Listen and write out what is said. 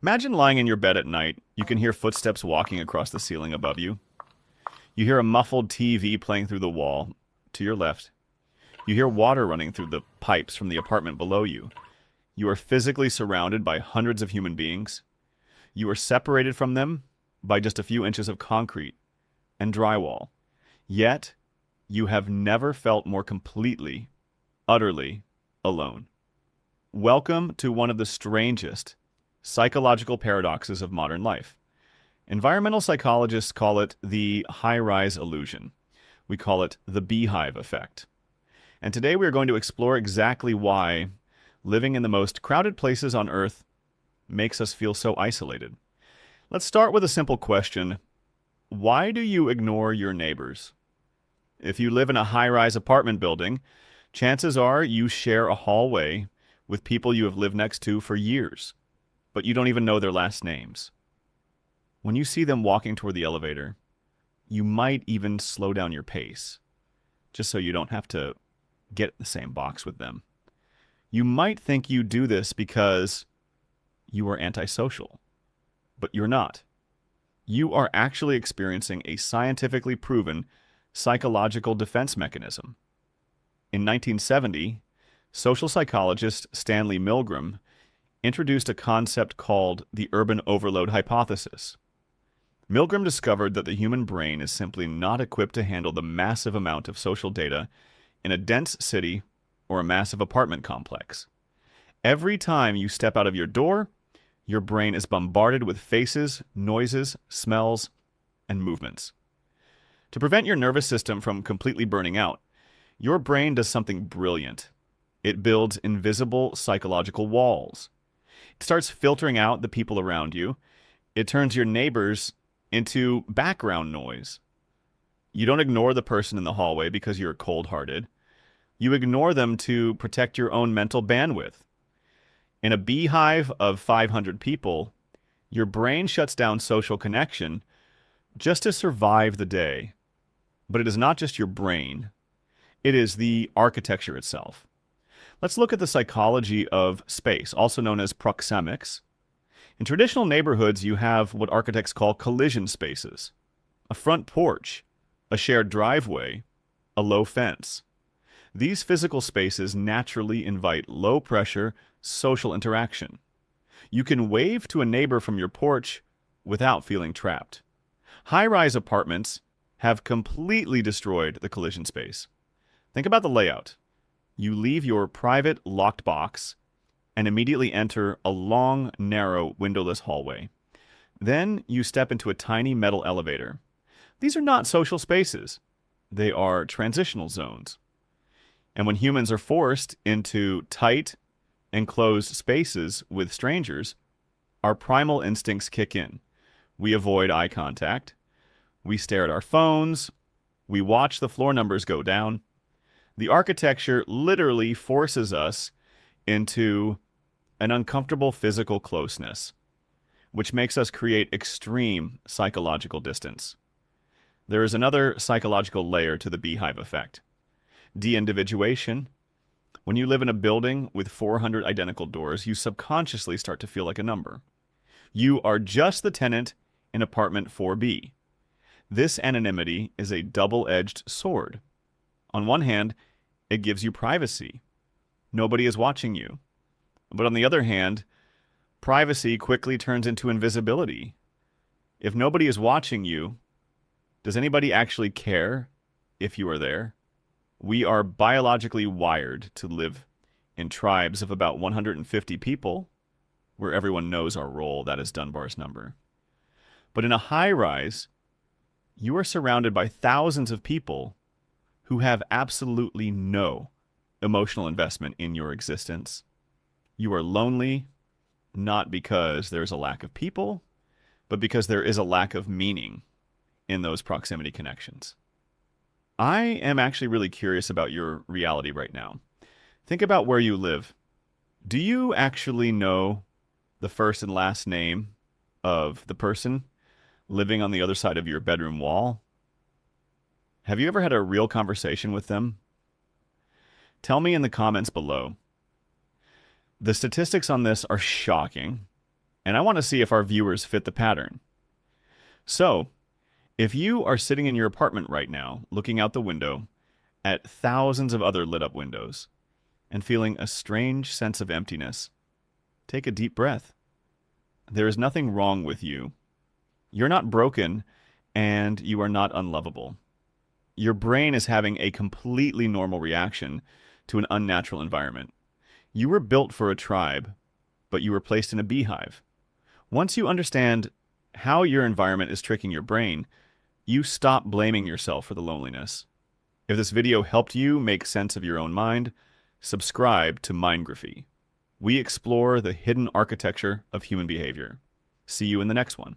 Imagine lying in your bed at night. You can hear footsteps walking across the ceiling above you. You hear a muffled TV playing through the wall to your left. You hear water running through the pipes from the apartment below you. You are physically surrounded by hundreds of human beings. You are separated from them by just a few inches of concrete and drywall. Yet, you have never felt more completely, utterly alone. Welcome to one of the strangest psychological paradoxes of modern life. Environmental psychologists call it the high-rise illusion. We call it the Beehive Effect. And today we are going to explore exactly why living in the most crowded places on Earth makes us feel so isolated. Let's start with a simple question. Why do you ignore your neighbors? If you live in a high-rise apartment building, chances are you share a hallway with people you have lived next to for years, but you don't even know their last names. When you see them walking toward the elevator, you might even slow down your pace, just so you don't have to get in the same box with them. You might think you do this because you are antisocial, but you're not. You are actually experiencing a scientifically proven psychological defense mechanism. In 1970, social psychologist Stanley Milgram introduced a concept called the urban overload hypothesis. Milgram discovered that the human brain is simply not equipped to handle the massive amount of social data in a dense city or a massive apartment complex. Every time you step out of your door, your brain is bombarded with faces, noises, smells, and movements. To prevent your nervous system from completely burning out, your brain does something brilliant. It builds invisible psychological walls. It starts filtering out the people around you. It turns your neighbors into background noise. You don't ignore the person in the hallway because you're cold-hearted. You ignore them to protect your own mental bandwidth. In a beehive of 500 people, your brain shuts down social connection just to survive the day. But it is not just your brain. It is the architecture itself. Let's look at the psychology of space, also known as proxemics. In traditional neighborhoods, you have what architects call collision spaces. A front porch, a shared driveway, a low fence. These physical spaces naturally invite low-pressure social interaction. You can wave to a neighbor from your porch without feeling trapped. High-rise apartments have completely destroyed the collision space. Think about the layout. You leave your private locked box and immediately enter a long, narrow, windowless hallway. Then you step into a tiny metal elevator. These are not social spaces. They are transitional zones. And when humans are forced into tight, enclosed spaces with strangers, our primal instincts kick in. We avoid eye contact. We stare at our phones. We watch the floor numbers go down. The architecture literally forces us into an uncomfortable physical closeness, which makes us create extreme psychological distance. There is another psychological layer to the Beehive Effect. Deindividuation. When you live in a building with 400 identical doors, you subconsciously start to feel like a number. You are just the tenant in apartment 4B. This anonymity is a double-edged sword. On one hand, it gives you privacy. Nobody is watching you. But on the other hand, privacy quickly turns into invisibility. If nobody is watching you, does anybody actually care if you are there? We are biologically wired to live in tribes of about 150 people, where everyone knows our role. That is Dunbar's number. But in a high-rise, you are surrounded by thousands of people who have absolutely no emotional investment in your existence. You are lonely, not because there's a lack of people, but because there is a lack of meaning in those proximity connections. I am actually really curious about your reality right now. Think about where you live. Do you actually know the first and last name of the person living on the other side of your bedroom wall? Have you ever had a real conversation with them? Tell me in the comments below. The statistics on this are shocking. And I want to see if our viewers fit the pattern. So, if you are sitting in your apartment right now, looking out the window at thousands of other lit up windows, and feeling a strange sense of emptiness, take a deep breath. There is nothing wrong with you. You're not broken, and you are not unlovable. Your brain is having a completely normal reaction to an unnatural environment. You were built for a tribe, but you were placed in a beehive. Once you understand how your environment is tricking your brain, you stop blaming yourself for the loneliness. If this video helped you make sense of your own mind, subscribe to MindGraphy. We explore the hidden architecture of human behavior. See you in the next one.